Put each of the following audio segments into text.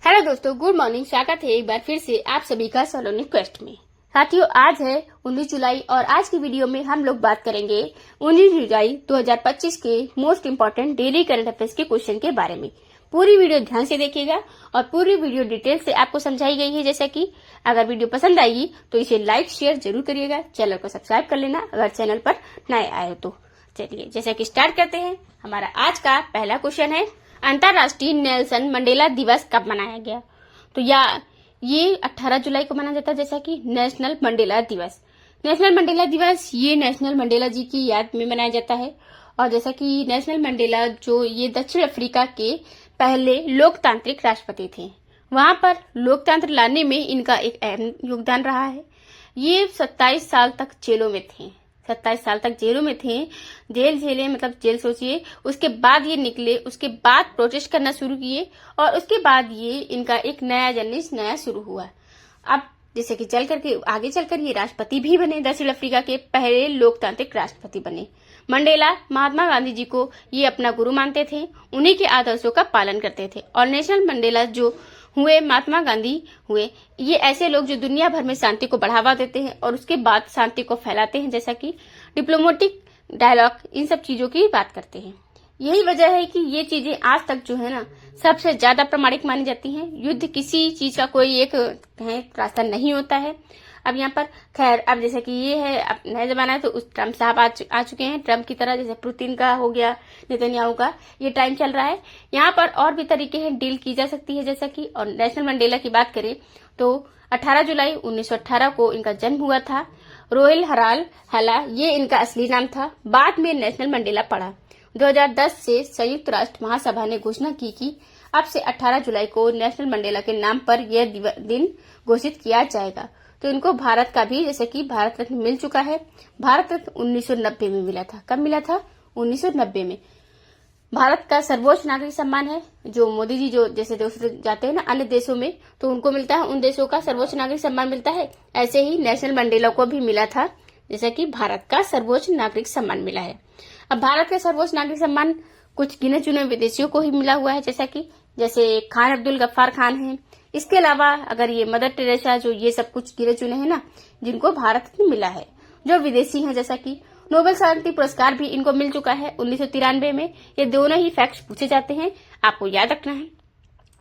Hello दोस्तों, good morning. स्वागत है एक बार फिर से आप सभी का सलोनी क्वेस्ट में। साथियों, आज है 19 जुलाई और आज की वीडियो में हम लोग बात करेंगे 19 जुलाई 2025 के most important daily current affairs के क्वेश्चन के बारे में। पूरी वीडियो ध्यान से देखिएगा और पूरी वीडियो डिटेल से आपको समझाई गई है। जैसा कि अगर वीडियो पसंद आएगी तो इसे लाइक शेयर जरूर करिएगा। चैनल को सब्सक्राइब कर लेना अगर चैनल पर नए आए हो तो। चलिए जैसा कि स्टार्ट करते हैं। हमारा आज का पहला क्वेश्चन है, अंतर्राष्ट्रीय नेल्सन मंडेला दिवस कब मनाया गया? तो ये 18 जुलाई को मनाया जाता है, जैसा कि नेशनल मंडेला दिवस। नेशनल मंडेला दिवस ये नेशनल मंडेला जी की याद में मनाया जाता है। और जैसा कि नेशनल मंडेला जो ये दक्षिण अफ्रीका के पहले लोकतांत्रिक राष्ट्रपति थे, वहां पर लोकतंत्र लाने में इनका एक अहम योगदान रहा है। ये 27 साल तक जेलों में थे। 27 साल तक जेलों में थे। मतलब जेल सोचिए। उसके बाद ये निकले, उसके बाद प्रोटेस्ट करना शुरू किए और उसके बाद ये इनका एक नया जनरेशन नया शुरू हुआ। अब जैसे कि आगे चलकर ये राष्ट्रपति भी बने, दक्षिण अफ्रीका के पहले लोकतांत्रिक राष्ट्रपति बने। मंडेला महात्मा गांधी जी को ये अपना गुरु मानते थे, उन्हीं के आदर्शों का पालन करते थे। और नेशनल मंडेला जो हुए, महात्मा गांधी हुए, ये ऐसे लोग जो दुनिया भर में शांति को बढ़ावा देते हैं और उसके बाद शांति को फैलाते हैं, जैसा कि डिप्लोमेटिक डायलॉग, इन सब चीजों की बात करते हैं। यही वजह है कि ये चीजें आज तक जो है ना सबसे ज्यादा प्रामाणिक मानी जाती हैं। युद्ध किसी चीज का कोई एक रास्ता नहीं होता है। अब यहाँ पर खैर, अब जैसे कि ये है, अब नया जमाना है तो उस ट्रम्प साहब आ चुके हैं। ट्रम्प की तरह जैसे पुतिन का हो गया, नेतन्याहू का, ये टाइम चल रहा है। यहाँ पर और भी तरीके हैं, डील की जा सकती है। जैसा कि और नेशनल मंडेला की बात करें तो 18 जुलाई 1918 को इनका जन्म हुआ था। रोहिल हला ये इनका असली नाम था। बाद में नेशनल मंडेला पड़ा। 2010 से संयुक्त राष्ट्र महासभा ने घोषणा की कि अब से 18 जुलाई को नेशनल मंडेला के नाम पर यह दिन घोषित किया जाएगा। तो इनको भारत का भी, जैसे कि भारत रत्न मिल चुका है। भारत रत्न 1990 में मिला था। कब मिला था? 1990 में। भारत का सर्वोच्च नागरिक सम्मान है, जो मोदी जी जो जैसे दूसरे जाते हैं ना अन्य देशों में, तो उनको मिलता है, उन देशों का सर्वोच्च नागरिक सम्मान मिलता है। ऐसे ही नेशनल मंडेला को भी मिला था, जैसा कि भारत का सर्वोच्च नागरिक सम्मान मिला है। अब भारत का सर्वोच्च नागरिक सम्मान कुछ गिने चुने विदेशियों को ही मिला हुआ है, जैसे खान अब्दुल गफ्फार खान है। इसके अलावा अगर ये मदर टेरेसा, जो ये सब कुछ गिने चुने हैं ना जिनको भारत रत्न मिला है, जो विदेशी हैं, जैसा कि नोबेल शांति पुरस्कार भी इनको मिल चुका है 1993 में। ये दोनों ही फैक्ट्स पूछे जाते हैं, आपको याद रखना है।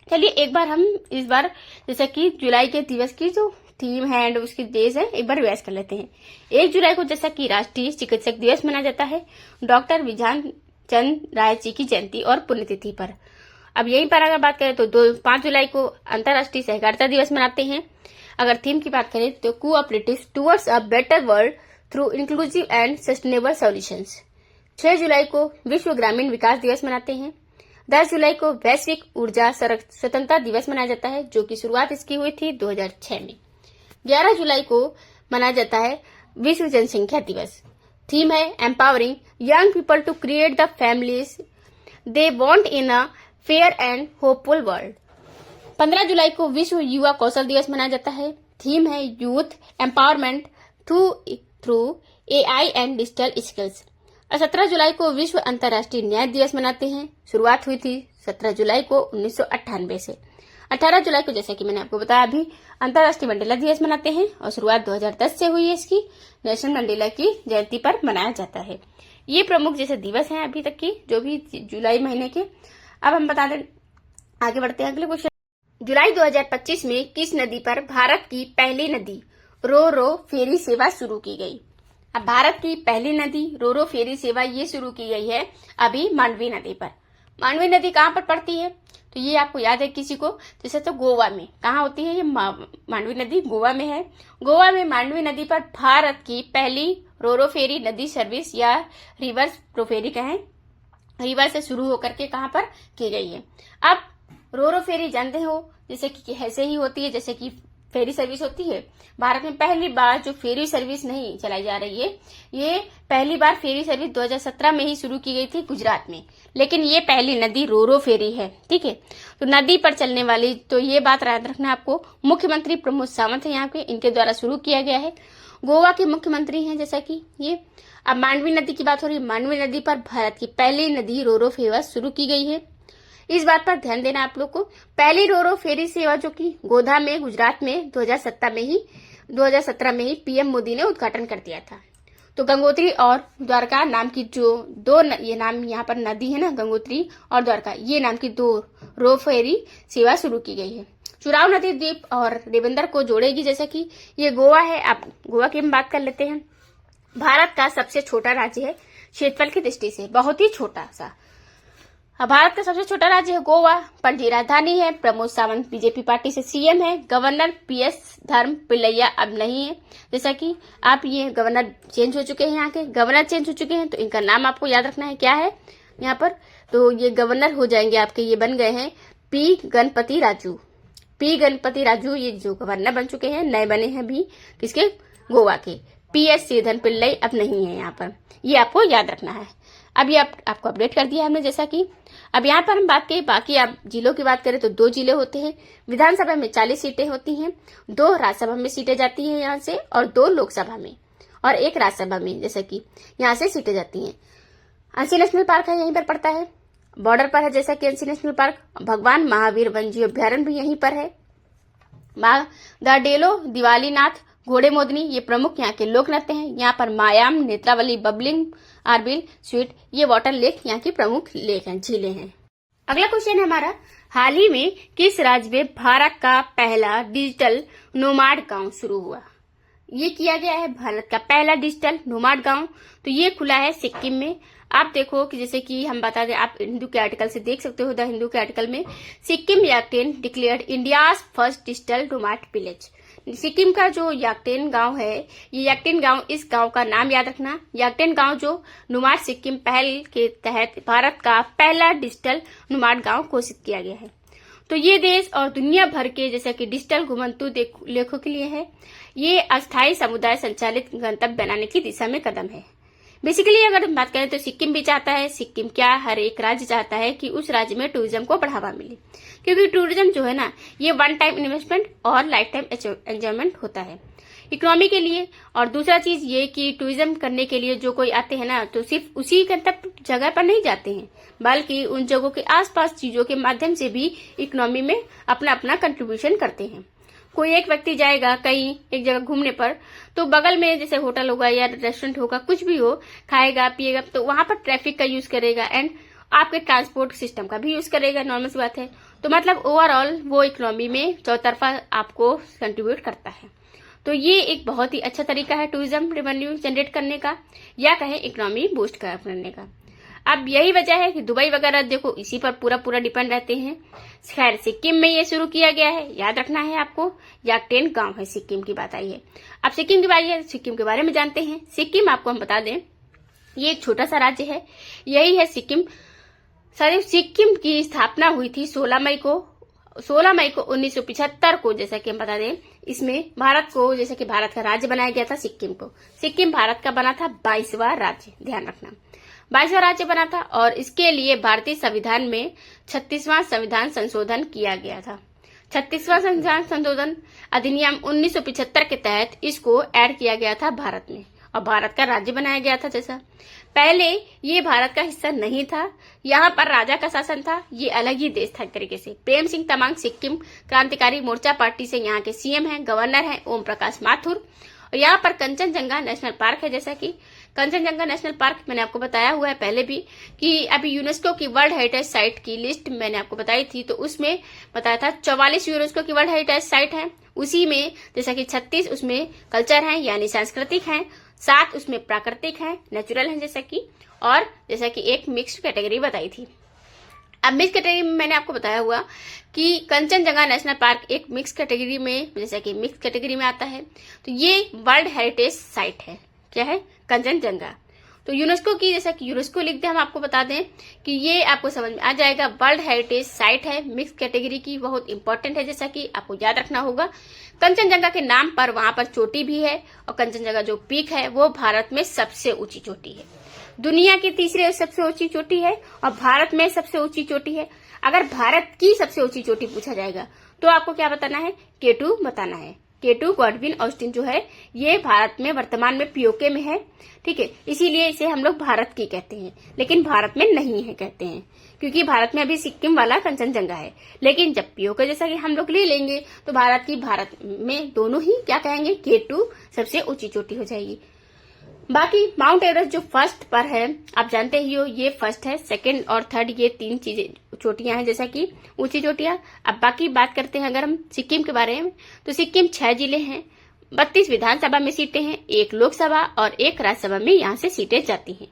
चलिए एक बार हम इस बार जैसा कि जुलाई के दिवस की जो थीम है एंड उसकी डेज है, एक बार रिवाइज कर लेते हैं। 1 जुलाई को जैसा कि राष्ट्रीय चिकित्सक दिवस मनाया जाता है, डॉक्टर विधान चंद राय जी की जयंती और पुण्यतिथि पर। अब यहीं पर अगर बात करें तो 5 जुलाई को अंतर्राष्ट्रीय सहकारिता दिवस मनाते हैं। अगर थीम की बात करें तो cooperative towards a better world through inclusive and sustainable solutions. 6 जुलाई को विश्व ग्रामीण विकास दिवस मनाते हैं। 10 जुलाई को वैश्विक ऊर्जा स्वतंत्रता दिवस मनाया जाता है, जो कि शुरुआत इसकी हुई थी 2006 में। 11 जुलाई को मनाया जाता है विश्व जनसंख्या दिवस। थीम है empowering young people to create the families they want in a fair and hopeful world. 15 जुलाई को विश्व युवा कौशल दिवस मनाया जाता है। थीम है youth empowerment through AI and digital skills. और 17 जुलाई को विश्व अंतर्राष्ट्रीय न्याय दिवस मनाते हैं। शुरुआत हुई थी 17 जुलाई को 1998 से। 18 जुलाई को, जैसे कि मैंने आपको बताया अभी, अंतर्राष्ट्रीय मंडेला दिवस मनाते हैं और शुरुआत 2010 से हुई है इसकी। नेशनल मंडेला की जयंती पर मनाया जाता है। ये प्रमुख जैसे दिवस हैं अभी तक की, जो भी जुलाई महीने के। अब हम बता दें, आगे बढ़ते हैं अगले क्वेश्चन। जुलाई 2025 में किस नदी पर भारत की पहली नदी रो फेरी सेवा शुरू की गई? अब भारत की पहली नदी रो फेरी सेवा ये शुरू की गई है अभी मांडवी नदी पर। मांडवी नदी कहाँ पर पड़ती है? तो ये आपको याद है किसी को? जैसे तो गोवा में। कहाँ होती है ये मांडवी नदी? गोवा में है। गोवा में मांडवी नदी पर भारत की पहली रो फेरी नदी सर्विस या रिवर्स फेरी कहें, रिवर से शुरू होकर के कहाँ पर की गई है। अब रो फेरी जानते हो जैसे कि ऐसे ही होती है, जैसे कि फेरी सर्विस होती है। भारत में पहली बार जो फेरी सर्विस नहीं चलाई जा रही है, ये पहली बार फेरी सर्विस 2017 में ही शुरू की गई थी गुजरात में। लेकिन ये पहली नदी रो फेरी है, ठीक है। तो नदी पर चलने वाली, तो ये बात याद रखना आपको, मुख्यमंत्री प्रमोद सावंत है यहाँ पे, इनके द्वारा शुरू किया गया है। गोवा के मुख्यमंत्री हैं जैसा कि ये। अब मांडवी नदी की बात हो रही है। मांडवी नदी पर भारत की पहली नदी रो फेरी शुरू की गई है। इस बात पर ध्यान देना आप लोग को। पहली रोरो फेरी सेवा जो कि गोधा में गुजरात में 2017 में ही पीएम मोदी ने उद्घाटन कर दिया था। तो गंगोत्री और द्वारका नाम की जो ये नाम यहाँ पर नदी है ना, गंगोत्री और द्वारका, ये नाम की 2 रो फेरी सेवा शुरू की गई है। चुराव नदी द्वीप और रेबंदर को जोड़ेगी। जैसे कि ये गोवा है, आप गोवा की हम बात कर लेते हैं। भारत का सबसे छोटा राज्य है क्षेत्रफल की दृष्टि से, बहुत ही छोटा सा। भारत का सबसे छोटा राज्य है गोवा। पणजी राजधानी है। प्रमोद सावंत बीजेपी पार्टी से सीएम है। गवर्नर पीएस धर्म पिल्लैया अब नहीं है। जैसा कि आप ये गवर्नर चेंज हो चुके हैं, यहाँ के गवर्नर चेंज हो चुके हैं, तो इनका नाम आपको याद रखना है क्या है यहाँ पर। तो ये गवर्नर हो जाएंगे आपके, ये बन गए हैं पी गणपति राजू। ये जो गवर्नर बन चुके हैं, नए बने हैं भी किसके, गोवा के। पीएस श्रीधरन पिल्लई अब नहीं है यहाँ पर, ये आपको याद रखना है। अब ये आपको अपडेट कर दिया हमने। जैसा कि अब यहाँ पर हम बात करें, बाकी आप जिलों की बात करें तो 2 जिले होते हैं। विधानसभा में 40 सीटें होती हैं, 2 राज्यसभा में सीटें जाती हैं यहाँ से, और 2 लोकसभा में और 1 राज्यसभा में, जैसा कि यहाँ से सीटें जाती हैं। अंसी नेशनल पार्क है, यहीं पर पड़ता है, बॉर्डर पर है। जैसा कि अंसी नेशनल पार्क, भगवान महावीर वन्यजीव अभ्यारण्य भी यहीं पर है। दाडेलो, दिवालीनाथ, घोड़े मोदनी, ये प्रमुख यहाँ के लोक नृत्य हैं। यहाँ पर मायाम, नेत्रावली, बबलिंग, आरबिल, स्वीट, ये वाटर लेक यहाँ की प्रमुख लेक हैं, झीलें हैं। अगला क्वेश्चन है हमारा, हाल ही में किस राज्य में भारत का पहला डिजिटल नोमाड गांव शुरू हुआ? ये किया गया है भारत का पहला डिजिटल नोमाड गांव, तो ये खुला है सिक्किम में। आप देखो कि जैसे कि हम बता दें, आप हिंदू के आर्टिकल से देख सकते हो, द हिंदू के आर्टिकल में Sikkim Yakten declared India's first digital nomad village. Sikkim का जो याकटेन गांव है, ये याकटेन गांव, इस गांव का नाम याद रखना। याकटेन गांव जो नोमाड सिक्किम पहल के तहत भारत का पहला डिजिटल नोमाड गांव घोषित किया गया है। तो ये देश और दुनिया भर के जैसे कि डिजिटल घुमंतु लेखों के लिए है। ये अस्थायी समुदाय संचालित गंतव्य बनाने की दिशा में कदम है। बेसिकली अगर हम बात करें तो सिक्किम भी चाहता है, सिक्किम क्या हर एक राज्य चाहता है कि उस राज्य में टूरिज्म को बढ़ावा मिले, क्योंकि टूरिज्म जो है ना, ये 1 टाइम इन्वेस्टमेंट और लाइफ टाइम एंजॉयमेंट होता है इकोनॉमी के लिए। और दूसरा चीज ये कि टूरिज्म करने के लिए जो कोई आते हैं ना, तो सिर्फ उसी गंतव्य जगह पर नहीं जाते हैं, बल्कि उन जगहों के आसपास चीजों के माध्यम से भी इकोनॉमी में अपना अपना कंट्रीब्यूशन करते हैं। कोई एक व्यक्ति जाएगा कहीं एक जगह घूमने पर, तो बगल में जैसे होटल होगा या रेस्टोरेंट होगा, कुछ भी हो, खाएगा पिएगा, तो वहां पर ट्रैफिक का यूज करेगा एंड आपके ट्रांसपोर्ट सिस्टम का भी यूज करेगा, नॉर्मल सी बात है। तो मतलब ओवरऑल वो इकोनॉमी में चौतरफा आपको कंट्रीब्यूट करता है। तो ये एक बहुत ही अच्छा तरीका है टूरिज्म रेवेन्यू जनरेट करने का, या कहें इकोनॉमी बूस्ट करने का। अब यही वजह है कि दुबई वगैरह देखो इसी पर पूरा डिपेंड रहते हैं। खैर सिक्किम में ये शुरू किया गया है, याद रखना है आपको। याकटेन गांव है, सिक्किम की बात आई है। अब सिक्किम के बारे में जानते हैं। सिक्किम आपको हम बता दें, ये एक छोटा सा राज्य है, यही है सिक्किम। सिक्किम की स्थापना हुई थी 16 मई को 1975 को, जैसा कि हम बता दें। इसमें भारत को, जैसे कि भारत का राज्य बनाया गया था सिक्किम को। सिक्किम भारत का बना था 22वां राज्य, ध्यान रखना 22वां राज्य बना था। और इसके लिए भारतीय संविधान में 36वां संविधान संशोधन किया गया था। 36वां संविधान संशोधन अधिनियम 1975 के तहत इसको ऐड किया गया था भारत में, और भारत का राज्य बनाया गया था। जैसा पहले ये भारत का हिस्सा नहीं था, यहाँ पर राजा का शासन था, ये अलग ही देश था एक तरीके से। प्रेम सिंह तमांग सिक्किम क्रांतिकारी मोर्चा पार्टी से यहाँ के सीएम हैं। गवर्नर हैं ओम प्रकाश माथुर। और यहाँ पर कंचनजंगा नेशनल पार्क है। जैसा कि कंचनजंगा नेशनल पार्क मैंने आपको बताया हुआ है पहले भी कि अभी यूनेस्को की वर्ल्ड हेरिटेज साइट की लिस्ट मैंने आपको बताई थी, तो उसमें बताया था 44 यूनेस्को की वर्ल्ड हेरिटेज साइट है। उसी में जैसा कि 36 उसमें कल्चर है यानी सांस्कृतिक है, 7 उसमें प्राकृतिक है, नेचुरल है जैसा कि, और जैसा कि एक मिक्स्ड कैटेगरी बताई थी। अब मिक्स कैटेगरी में मैंने आपको बताया हुआ कि कंचनजंगा नेशनल पार्क एक मिक्स कैटेगरी में, जैसा कि मिक्स कैटेगरी में आता है। तो ये वर्ल्ड हेरिटेज साइट है। क्या है? कंचनजंगा। तो यूनेस्को की, जैसा कि यूनेस्को लिख दे, हम आपको बता दें कि ये आपको समझ में आ जाएगा। वर्ल्ड हेरिटेज साइट है, मिक्स कैटेगरी की, बहुत इंपॉर्टेंट है, जैसा कि आपको याद रखना होगा। कंचनजंगा के नाम पर वहां पर चोटी भी है, और कंचनजंगा जो पीक है वो भारत में सबसे ऊंची चोटी है। दुनिया की तीसरी सबसे ऊंची चोटी है और भारत में सबसे ऊंची चोटी है। अगर भारत की सबसे ऊंची चोटी पूछा जाएगा तो आपको क्या बताना है? K2 बताना है। केटू गॉडविन ऑस्टिन जो है ये भारत में वर्तमान में पीओके में है, ठीक है, इसीलिए इसे हम लोग भारत की कहते हैं, लेकिन भारत में नहीं है कहते हैं, क्योंकि भारत में अभी सिक्किम वाला कंचनजंगा है। लेकिन जब पीओके जैसा कि हम लोग ले लेंगे तो भारत में दोनों ही क्या कहेंगे, केटू सबसे ऊंची चोटी हो जाएगी। बाकी माउंट एवरेस्ट जो फर्स्ट पर है, आप जानते ही हो ये फर्स्ट है, सेकंड और थर्ड ये 3 चीजें चोटियां हैं जैसा कि ऊंची चोटियां। अब बाकी बात करते हैं अगर हम सिक्किम के बारे में, तो सिक्किम 6 जिले हैं, 32 विधानसभा में सीटें हैं, 1 लोकसभा और 1 राज्यसभा में यहाँ से सीटें जाती हैं।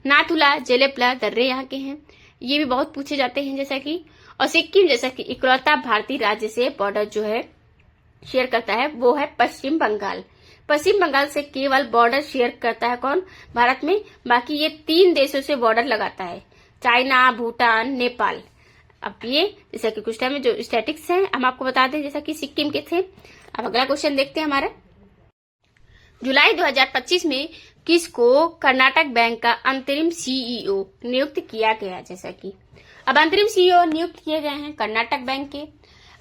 नाथुला, जेलेपला, दर्रे यहाँ के हैं, ये भी बहुत पूछे जाते हैं जैसा कि। और सिक्किम जैसा कि इकलौता भारतीय राज्य से बॉर्डर जो है शेयर करता है वो है पश्चिम बंगाल। पश्चिम बंगाल से केवल बॉर्डर शेयर करता है कौन, भारत में। बाकी ये 3 देशों से बॉर्डर लगाता है, चाइना, भूटान, नेपाल। अब ये जैसा कि कुछ टाइम में जो स्टैटिक्स हैं हम आपको बता दें जैसा कि सिक्किम के थे। अब अगला क्वेश्चन देखते हैं हमारा, जुलाई 2025 में किसको कर्नाटक बैंक का अंतरिम सीईओ नियुक्त किया गया, जैसा कि अब अंतरिम सीईओ नियुक्त किए गए हैं कर्नाटक बैंक के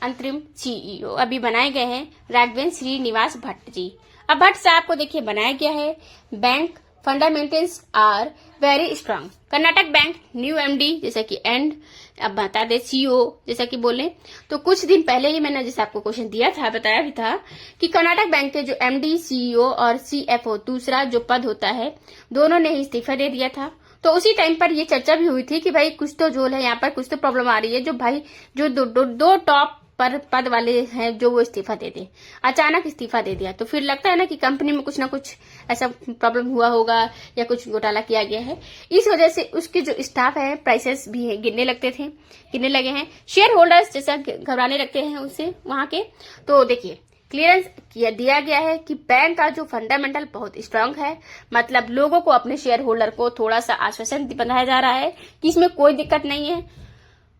अंतरिम सीईओ अभी बनाए गए हैं राघवेंद्र श्रीनिवास भट्ट जी। अब भट्ट साहब को देखिए बनाया गया है, bank fundamentals are very strong. Karnataka bank new MD जैसा कि एंड अब बता दे सीईओ जैसा कि बोले तो कुछ दिन पहले ही मैंने जैसे आपको क्वेश्चन दिया था, बताया भी था कि कर्नाटक बैंक के जो एमडी, सीईओ और सीएफओ दूसरा जो पद होता है दोनों ने ही इस्तीफा दे दिया था। तो उसी टाइम पर ये चर्चा भी हुई थी कि भाई कुछ तो झोल है यहाँ पर, कुछ तो प्रॉब्लम आ रही है, जो भाई जो दो टॉप पर पद वाले हैं जो वो इस्तीफा दे दे, अचानक इस्तीफा दे दिया। तो फिर लगता है ना कि कंपनी में कुछ ना कुछ ऐसा प्रॉब्लम हुआ होगा या कुछ घोटाला किया गया है, इस वजह से उसके जो स्टाफ है प्राइसेस भी गिरने लगे हैं। शेयर होल्डर्स जैसा घबराने लगते हैं उससे वहां के। तो देखिए क्लियरेंस दिया गया है कि बैंक का जो फंडामेंटल बहुत स्ट्रांग है, मतलब लोगों को अपने शेयर होल्डर को थोड़ा सा आश्वासन बनाया जा रहा है कि इसमें कोई दिक्कत नहीं है,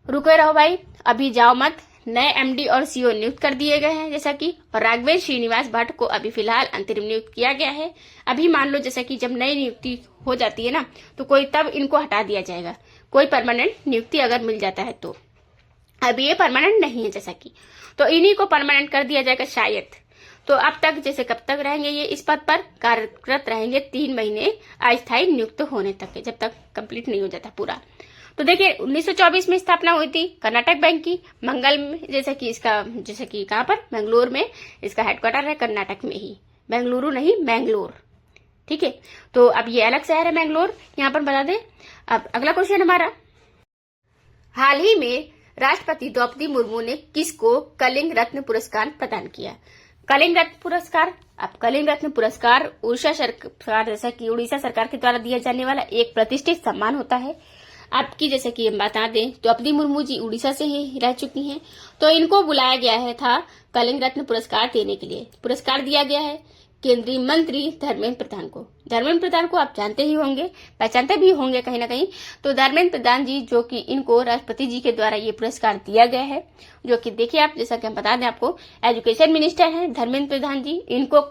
रुके रहो भाई, अभी जाओ मत। नए एमडी और सीईओ नियुक्त कर दिए गए हैं जैसा कि, और राघवेंद्र श्रीनिवास भट्ट को अभी फिलहाल अंतरिम नियुक्त किया गया है। अभी मान लो जैसा कि जब नई नियुक्ति हो जाती है ना तो कोई तब इनको हटा दिया जाएगा, कोई परमानेंट नियुक्ति अगर मिल जाता है तो। अभी ये परमानेंट नहीं है जैसा कि, तो इन्हीं को परमानेंट कर दिया जाएगा शायद। तो अब तक जैसे कब तक रहेंगे ये इस पद पर कार्यरत रहेंगे, 3 महीने अस्थायी नियुक्त होने तक के, जब तक कंप्लीट नहीं हो जाता पूरा। तो देखिए 1924 में स्थापना हुई थी कर्नाटक बैंक की, मंगल में, जैसे कि कहाँ पर, बेंगलोर में इसका हेडक्वार्टर है, कर्नाटक में ही, बेंगलुरु नहीं मैंगलोर, ठीक है। तो अब ये अलग शहर है मैंगलोर, यहाँ पर बता दें। अब अगला क्वेश्चन हमारा, हाल ही में राष्ट्रपति द्रौपदी मुर्मू ने किसको कलिंग रत्न पुरस्कार प्रदान किया। कलिंग रत्न पुरस्कार, अब कलिंग रत्न पुरस्कार उड़ीसा सरकार के द्वारा दिया जाने वाला एक प्रतिष्ठित सम्मान होता है। आपकी जैसे कि हम बता दें द्रौपदी मुर्मू जी उड़ीसा से ही रह चुकी हैं, तो इनको बुलाया गया था कलिंग रत्न पुरस्कार देने के लिए। पुरस्कार दिया गया है केंद्रीय मंत्री धर्मेंद्र प्रधान को। धर्मेंद्र प्रधान को आप जानते ही होंगे, पहचानते भी होंगे कहीं ना कहीं। तो धर्मेंद्र प्रधान जी जो कि इनको राष्ट्रपति जी के द्वारा ये पुरस्कार दिया गया है, जो कि देखिए आप जैसा कि हम बता दें आपको, एजुकेशन मिनिस्टर हैं धर्मेंद्र प्रधान जी। इनको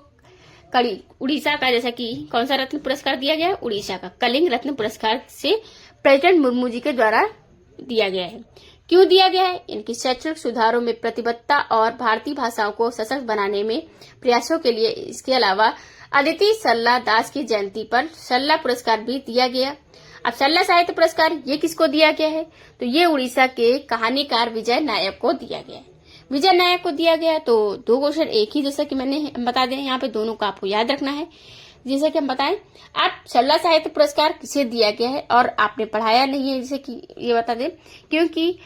उड़ीसा का जैसा कि कौन सा रत्न पुरस्कार दिया गया है, उड़ीसा का कलिंग रत्न पुरस्कार से प्रेसिडेंट मुर्मू जी के द्वारा दिया गया है। क्यों दिया गया है, इनकी शैक्षणिक सुधारों में प्रतिबद्धता और भारतीय भाषाओं को सशक्त बनाने में प्रयासों के लिए। इसके अलावा अदिति सल्ला दास की जयंती पर सल्ला पुरस्कार भी दिया गया। अब सल्ला साहित्य पुरस्कार ये किसको दिया गया है, तो ये उड़ीसा के कहानीकार विजय नायक को दिया गया है। विजय नायक को दिया गया। तो 2 क्वेश्चन एक ही जैसा कि मैंने बता दें, यहाँ पे दोनों को आपको याद रखना है। जैसे कि हम बताएं, आप सल्ला साहित्य पुरस्कार किसे दिया गया है और आपने पढ़ाया नहीं है, जैसे कि ये बता दें, क्योंकि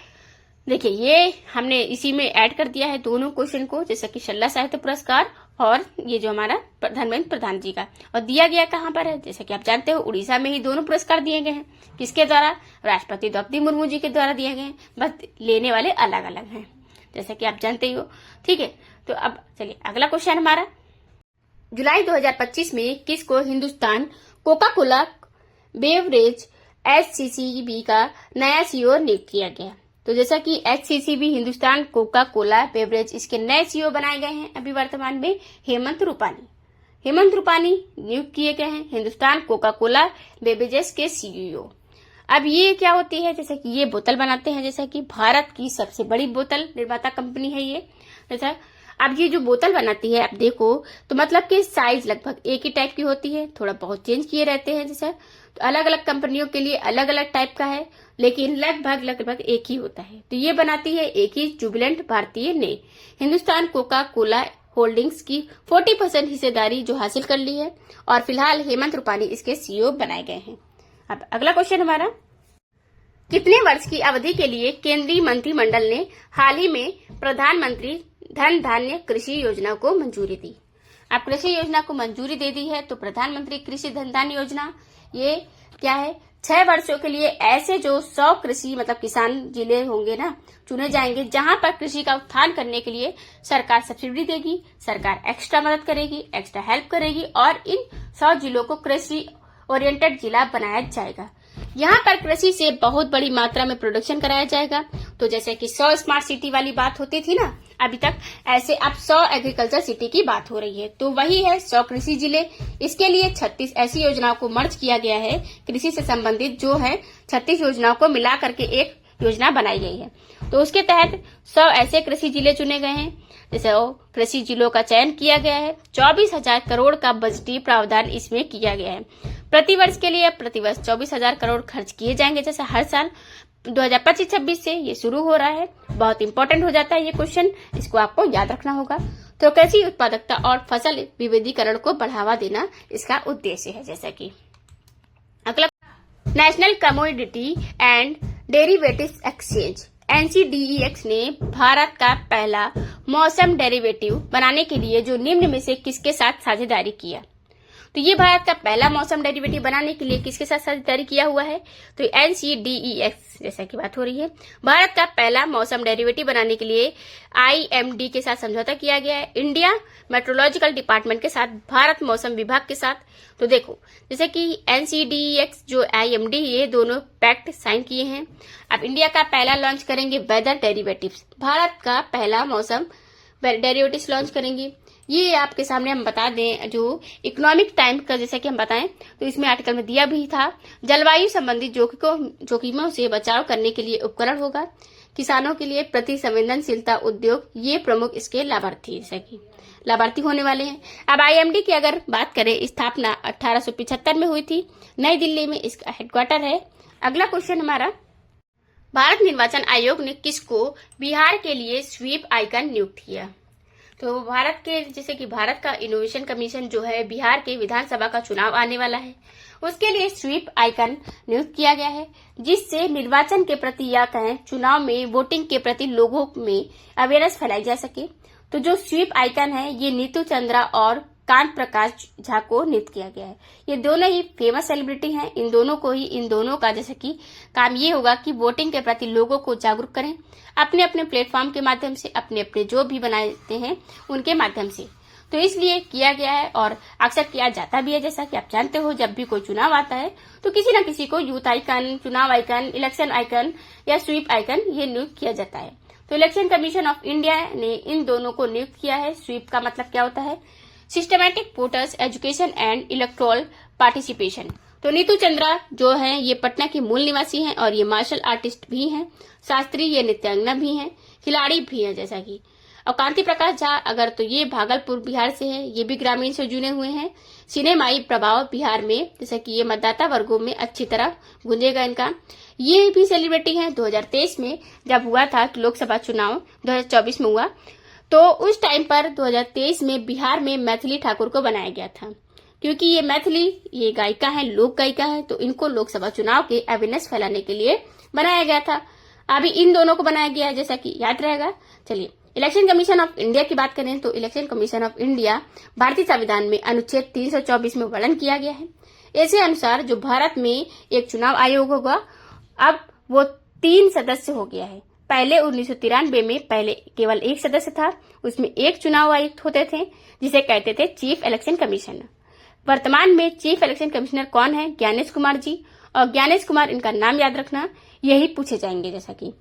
देखिए ये हमने इसी में ऐड कर दिया है दोनों क्वेश्चन को, जैसे कि सल्ला साहित्य पुरस्कार और ये जो हमारा धर्मेंद्र प्रधान जी का। और दिया गया कहाँ पर है, जैसे कि आप जानते हो उड़ीसा में ही दोनों पुरस्कार दिए गए हैं। किसके द्वारा, राष्ट्रपति द्रौपदी मुर्मू जी के द्वारा दिए गए हैं, बस लेने वाले अलग अलग हैं, जैसे कि आप जानते ही हो, ठीक है। तो अब चलिए अगला क्वेश्चन हमारा, जुलाई 2025 में किसको Hindustan Coca Cola beverage HCCB का नया सीईओ नियुक्त किया गया। तो जैसा कि HCCB Hindustan Coca Cola beverage, इसके नए सीईओ बनाए गए हैं अभी वर्तमान में हेमंत रूपानी नियुक्त किए गए हैं हिंदुस्तान कोका कोला बेवरेजेस के सीईओ। अब ये क्या होती है, जैसे कि ये बोतल बनाते हैं, जैसा कि भारत की सबसे बड़ी बोतल निर्माता कंपनी है ये। जैसा अब ये जो बोतल बनाती है, आप देखो तो मतलब कि साइज लगभग एक ही टाइप की होती है, थोड़ा बहुत चेंज किए रहते हैं जैसे, तो अलग अलग कंपनियों के लिए अलग अलग टाइप का है, लेकिन लगभग एक ही होता है। तो ये बनाती है एक ही जुबिलेंट भारतीय ने हिंदुस्तान कोका कोला होल्डिंग्स की 40% हिस्सेदारी जो हासिल कर ली है, और फिलहाल हेमंत रूपानी इसके सीईओ बनाए गए हैं। अब अगला क्वेश्चन हमारा, कितने वर्ष की अवधि के लिए केंद्रीय मंत्रिमंडल ने हाल ही में प्रधानमंत्री धन धान्य कृषि योजना को मंजूरी दी? अब कृषि योजना को मंजूरी दे दी है, तो प्रधानमंत्री कृषि धन धान्य योजना ये क्या है, 6 वर्षों के लिए ऐसे जो 100 कृषि मतलब किसान जिले होंगे ना, चुने जाएंगे, जहां पर कृषि का उत्थान करने के लिए सरकार सब्सिडी देगी, सरकार एक्स्ट्रा मदद करेगी, एक्स्ट्रा हेल्प करेगी, और इन 100 जिलों को कृषि ओरिएंटेड जिला बनाया जाएगा। यहाँ पर कृषि से बहुत बड़ी मात्रा में प्रोडक्शन कराया जाएगा। तो जैसे कि 100 स्मार्ट सिटी वाली बात होती थी ना अभी तक, ऐसे अब 100 एग्रीकल्चर सिटी की बात हो रही है। तो वही है 100 कृषि जिले। इसके लिए 36 ऐसी योजनाओं को मर्ज किया गया है, कृषि से संबंधित जो है 36 योजनाओं को मिला करके एक योजना बनाई गई है। तो उसके तहत 100 ऐसे कृषि जिले चुने गए हैं, जैसे कृषि जिलों का चयन किया गया है। 24,000 करोड़ का बजटीय प्रावधान इसमें किया गया है। प्रति वर्ष के लिए प्रतिवर्ष 24,000 करोड़ खर्च किए जाएंगे, जैसे हर साल 2025-26 से ये शुरू हो रहा है। बहुत इंपॉर्टेंट हो जाता है ये क्वेश्चन, इसको आपको याद रखना होगा। तो कृषि उत्पादकता और फसल विविधीकरण को बढ़ावा देना इसका उद्देश्य है। जैसा कि अगला, national commodity and derivatives exchange NCDEX ने भारत का पहला मौसम डेरिवेटिव बनाने के लिए जो निम्न में से किसके साथ साझेदारी किया? तो ये भारत का पहला मौसम डेरिवेटिव बनाने के लिए किसके साथ साझेदारी किया हुआ है? तो NCDEX जैसा की बात हो रही है, भारत का पहला मौसम डेरिवेटिव बनाने के लिए IMD के साथ समझौता किया गया है, इंडिया मेट्रोलॉजिकल डिपार्टमेंट के साथ, भारत मौसम विभाग के साथ। तो देखो जैसे कि NCDEX जो IMD, ये दोनों पैक्ट साइन किए हैं। अब इंडिया का पहला लॉन्च करेंगे वेदर डेरिवेटिव्स, भारत का पहला मौसम डेरिवेटिव्स लॉन्च करेंगे। ये आपके सामने हम बता दें, जो इकोनॉमिक टाइम का जैसा कि हम बताएं तो इसमें आर्टिकल में दिया भी था, जलवायु संबंधी जोखिमों से बचाव करने के लिए उपकरण होगा, किसानों के लिए प्रति संवेदनशीलता उद्योग, ये प्रमुख इसके लाभार्थी जैसा कि लाभार्थी होने वाले हैं। अब IMD की अगर बात करें, स्थापना 1875 में हुई थी, नई दिल्ली में इसका हेडक्वार्टर है। अगला क्वेश्चन हमारा, भारत निर्वाचन आयोग ने किसको बिहार के लिए स्वीप आइकन नियुक्त किया? तो भारत के जैसे कि भारत का इनोवेशन कमीशन जो है, बिहार के विधानसभा का चुनाव आने वाला है, उसके लिए स्वीप आइकन नियुक्त किया गया है, जिससे निर्वाचन के प्रति या कहें चुनाव में वोटिंग के प्रति लोगों में अवेयरनेस फैलाई जा सके। तो जो स्वीप आइकन है, ये नीतू चंद्रा और कांत प्रकाश झा को नियुक्त किया गया है। ये दोनों ही फेमस सेलिब्रिटी हैं। इन दोनों का जैसे कि काम ये होगा कि वोटिंग के प्रति लोगों को जागरूक करें, अपने अपने प्लेटफॉर्म के माध्यम से, अपने अपने जो भी बनाते हैं उनके माध्यम से। तो इसलिए किया गया है और अक्सर किया जाता भी है। जैसा कि आप जानते हो, जब भी कोई चुनाव आता है तो किसी न किसी को यूथ आइकन, चुनाव आइकन, इलेक्शन आइकन या स्वीप आइकन ये नियुक्त किया जाता है। तो इलेक्शन कमीशन ऑफ इंडिया ने इन दोनों को नियुक्त किया है। स्वीप का मतलब क्या होता है? Systematic voters education and electoral participation. तो नीतू चंद्रा जो है, ये पटना की मूल निवासी हैं और ये मार्शल आर्टिस्ट भी हैं, शास्त्रीय ये नृत्यांगना भी हैं, खिलाड़ी भी हैं जैसा कि। और कांति प्रकाश झा अगर तो ये भागलपुर बिहार से है, ये भी ग्रामीण से जुड़े हुए हैं। सिनेमाई प्रभाव बिहार में जैसा कि ये मतदाता वर्गों में अच्छी तरह गूंजेगा इनका। ये भी सेलिब्रिटी हैं। 2023 में जब हुआ था कि लोकसभा चुनाव 2024 में हुआ, तो उस टाइम पर 2023 में बिहार में मैथिली ठाकुर को बनाया गया था, क्योंकि ये मैथिली ये गायिका है, लोक गायिका है, तो इनको लोकसभा चुनाव के अवेयरनेस फैलाने के लिए बनाया गया था। अभी इन दोनों को बनाया गया है, जैसा कि याद रहेगा। चलिए इलेक्शन कमीशन ऑफ इंडिया की बात करें तो इलेक्शन कमीशन ऑफ इंडिया भारतीय संविधान में अनुच्छेद 324 में वर्णन किया गया है। ऐसे अनुसार जो भारत में एक चुनाव आयोग होगा, अब वो 3 सदस्य हो गया है। पहले 1993 में पहले केवल 1 सदस्य था, उसमें एक चुनाव आयुक्त होते थे जिसे कहते थे चीफ इलेक्शन कमिश्नर। वर्तमान में चीफ इलेक्शन कमिश्नर कौन है? ज्ञानेश कुमार जी। और ज्ञानेश कुमार, इनका नाम याद रखना, यही पूछे जाएंगे। जैसा कि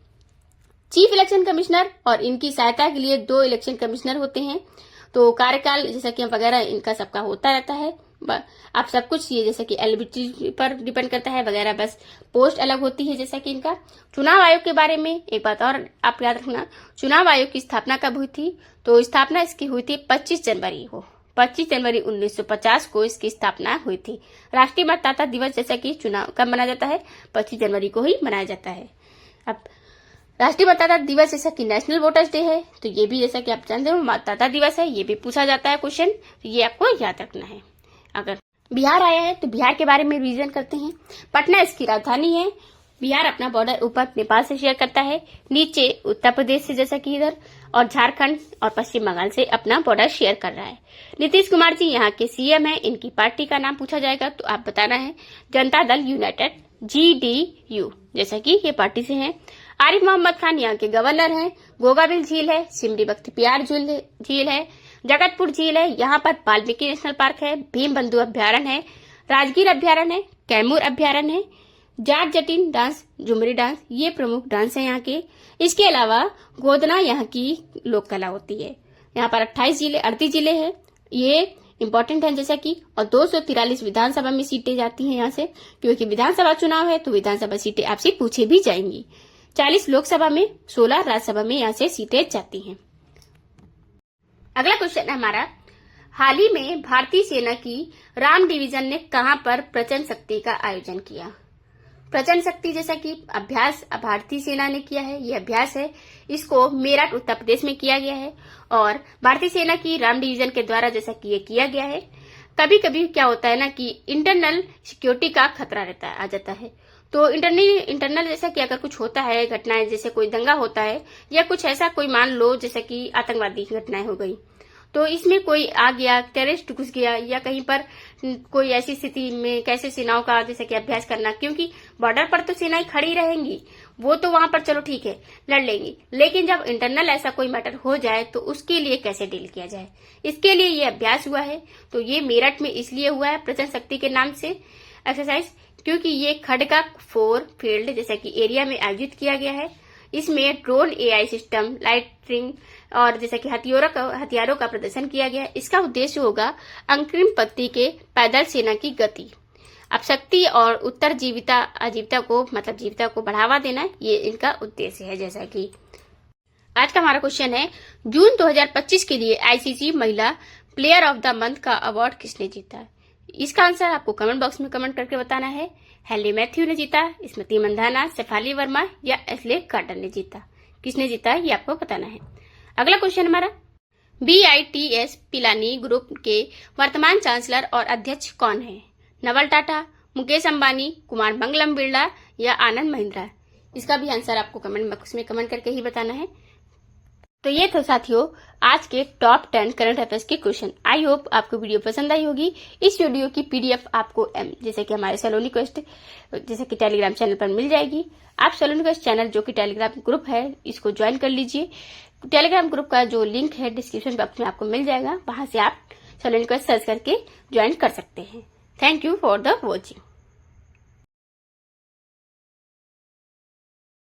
चीफ इलेक्शन कमिश्नर और इनकी सहायता के लिए 2 इलेक्शन कमिश्नर होते हैं। तो कार्यकाल जैसा कि वगैरह इनका सबका होता रहता है आप सब कुछ ये जैसे कि एलिजिबिलिटी पर डिपेंड करता है वगैरह, बस पोस्ट अलग होती है जैसा कि इनका। चुनाव आयोग के बारे में एक बात और आप याद रखना, चुनाव आयोग की स्थापना कब हुई थी? तो स्थापना इसकी हुई थी 25 जनवरी को, 25 जनवरी 1950 को इसकी स्थापना हुई थी। राष्ट्रीय मतदाता दिवस जैसा कि चुनाव कब मनाया जाता है? 25 जनवरी को ही मनाया जाता है। अब राष्ट्रीय मतदाता दिवस जैसा कि नेशनल वोटर्स डे है, तो ये भी जैसा कि आप जानते हो मतदाता दिवस है, ये भी पूछा जाता है क्वेश्चन, तो ये आपको याद रखना है। अगर बिहार आया है तो बिहार के बारे में रिवीजन करते हैं। पटना इसकी राजधानी है। बिहार अपना बॉर्डर ऊपर नेपाल से शेयर करता है, नीचे उत्तर प्रदेश से जैसा कि इधर, और झारखंड और पश्चिम बंगाल से अपना बॉर्डर शेयर कर रहा है। नीतीश कुमार जी यहाँ के सीएम है। इनकी पार्टी का नाम पूछा जाएगा तो आप बताना है जनता दल यूनाइटेड, GDU जैसा कि ये पार्टी से है। आरिफ मोहम्मद खान यहाँ के गवर्नर हैं। गोगाबिल झील है, सिमरी बख्तियार झील है, जगतपुर झील है, यहाँ पर वाल्मीकि नेशनल पार्क है, भीम बंधु अभ्यारण्य है, राजगीर अभ्यारण्य है, कैमूर अभ्यारण्य है, जाट जटिन डांस, झुमरी डांस, ये प्रमुख डांस है यहाँ के। इसके अलावा गोदना यहाँ की लोक कला होती है। यहाँ पर 38 जिले हैं, ये इम्पोर्टेंट है जैसा कि, और 243 विधानसभा में सीटें जाती हैं यहाँ से, क्योंकि विधानसभा चुनाव है तो विधानसभा सीटें आपसे पूछे भी जाएंगी। 40 लोकसभा में, 16 राज्यसभा में यहाँ से सीटें जाती हैं। अगला क्वेश्चन है हमारा, हाल ही में भारतीय सेना की राम डिवीजन ने कहां पर प्रचंड शक्ति का आयोजन किया? प्रचंड शक्ति जैसा कि अभ्यास भारतीय सेना ने किया है, ये अभ्यास है, इसको मेरठ उत्तर प्रदेश में किया गया है। और भारतीय सेना की राम डिवीजन के द्वारा जैसा कि ये किया गया है। कभी कभी क्या होता है ना कि इंटरनल सिक्योरिटी का खतरा रहता है, आ जाता है, तो इंटरनल जैसा कि अगर कुछ होता है घटनाएं, जैसे कोई दंगा होता है या कुछ ऐसा कोई मान लो जैसे कि आतंकवादी घटनाएं हो गई, तो इसमें कोई आ गया, टेररिस्ट घुस गया, या कहीं पर कोई ऐसी स्थिति में कैसे सेनाओं का जैसे कि अभ्यास करना, क्योंकि बॉर्डर पर तो सेनाएं खड़ी रहेंगी, वो तो वहां पर चलो ठीक है लड़ लेंगी, लेकिन जब इंटरनल ऐसा कोई मैटर हो जाए तो उसके लिए कैसे डील किया जाए, इसके लिए ये अभ्यास हुआ है। तो ये मेरठ में इसलिए हुआ है प्रचंड शक्ति के नाम से एक्सरसाइज, क्योंकि ये खड़गा 4 फील्ड जैसा कि एरिया में आयोजित किया गया है। इसमें ड्रोन, AI सिस्टम, लाइटिंग और जैसा कि हथियारों का प्रदर्शन किया गया है। इसका उद्देश्य होगा अग्रिम पंक्ति के पैदल सेना की गति, अब शक्ति और उत्तर जीविता को बढ़ावा देना, ये इनका उद्देश्य है। जैसा कि आज का हमारा क्वेश्चन है, जून 2025 के लिए ICC महिला प्लेयर ऑफ द मंथ का अवार्ड किसने जीता? इसका आंसर आपको कमेंट बॉक्स में कमेंट करके बताना है। हेली मैथ्यू ने जीता, स्मृति मंधाना, शेफाली वर्मा या एशले कार्टर ने जीता? किसने जीता ये आपको बताना है। अगला क्वेश्चन हमारा, BITS पिलानी ग्रुप के वर्तमान चांसलर और अध्यक्ष कौन है? नवल टाटा, मुकेश अंबानी, कुमार मंगलम बिरला या आनंद महिंद्रा? इसका भी आंसर आपको कमेंट बॉक्स में कमेंट करके ही बताना है। तो ये थे साथियों आज के टॉप 10 करंट अफेयर्स के क्वेश्चन। आई होप आपको वीडियो पसंद आई होगी। इस वीडियो की PDF आपको जैसे कि हमारे सलोनी क्वेस्ट जैसे कि टेलीग्राम चैनल पर मिल जाएगी। आप सलोनी क्वेस्ट चैनल जो कि टेलीग्राम ग्रुप है इसको ज्वाइन कर लीजिए। टेलीग्राम ग्रुप का जो लिंक है डिस्क्रिप्शन बॉक्स में आपको मिल जाएगा, वहां से आप सलोनी क्वेस्ट सर्च करके ज्वाइन कर सकते हैं। Thank you for the watching.